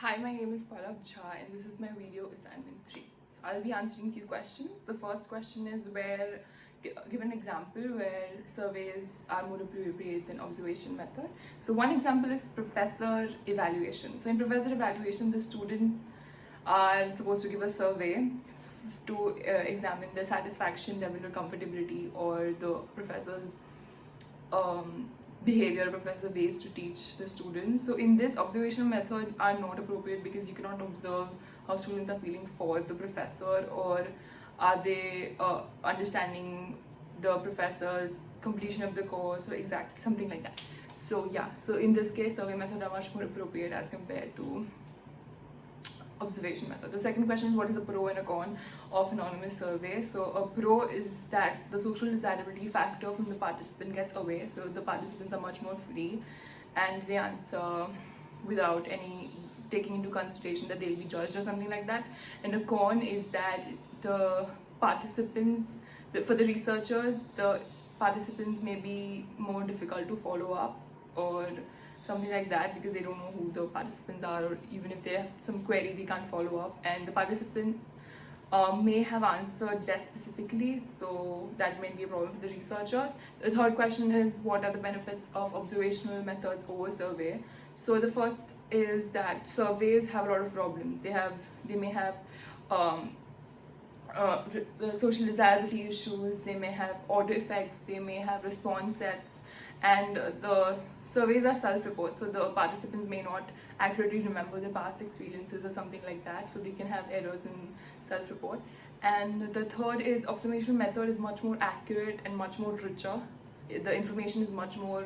Hi, my name is Palak Jha and this is my video assignment 3. So I'll be answering a few questions. The first question is give an example where surveys are more appropriate than observation method. So one example is professor evaluation. So in professor evaluation, the students are supposed to give a survey to examine their satisfaction level or comfortability or the professor's behavior, professor ways to teach the students. So in this, observational method are not appropriate because you cannot observe how students are feeling for the professor, or are they understanding the professor's completion of the course, or exactly something like that. So yeah, so in this case, survey method are much more appropriate as compared to observation method. The second question is, what is a pro and a con of anonymous survey? So a pro is that the social desirability factor from the participant gets away, so the participants are much more free and they answer without any taking into consideration that they'll be judged or something like that. And a con is that the participants, for the researchers, the participants may be more difficult to follow up or something like that, because they don't know who the participants are, or even if they have some query they can't follow up, and the participants may have answered less specifically, so that may be a problem for the researchers. The third question is, what are the benefits of observational methods over survey? So the first is that surveys have a lot of problems. They may have the social desirability issues, they may have order effects, they may have response sets, and the surveys are self-report, so the participants may not accurately remember their past experiences or something like that, so they can have errors in self-report. And the third is, observational method is much more accurate and much more richer. The information is much more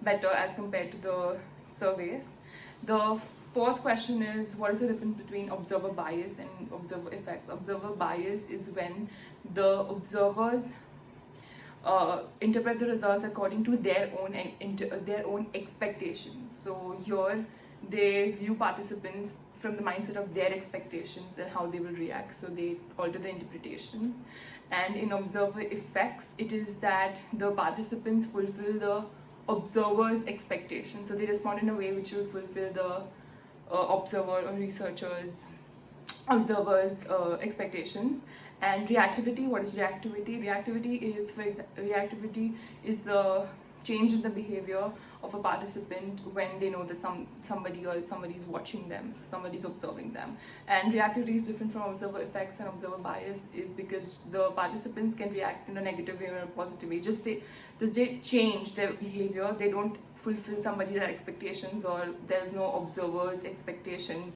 better as compared to the surveys. The fourth question is, what is the difference between observer bias and observer effects? Observer bias is when the observers interpret the results according to their own expectations. So here they view participants from the mindset of their expectations and how they will react, so they alter the interpretations. And in observer effects, it is that the participants fulfill the observer's expectations, so they respond in a way which will fulfill the observer or observer's expectations. And reactivity, what is reactivity? Reactivity is the change in the behavior of a participant when they know that somebody is watching them, somebody is observing them. And reactivity is different from observer effects and observer bias is because the participants can react in a negative way or a positive way. Just they change their behavior, they don't fulfill somebody's expectations, or there's no observer's expectations.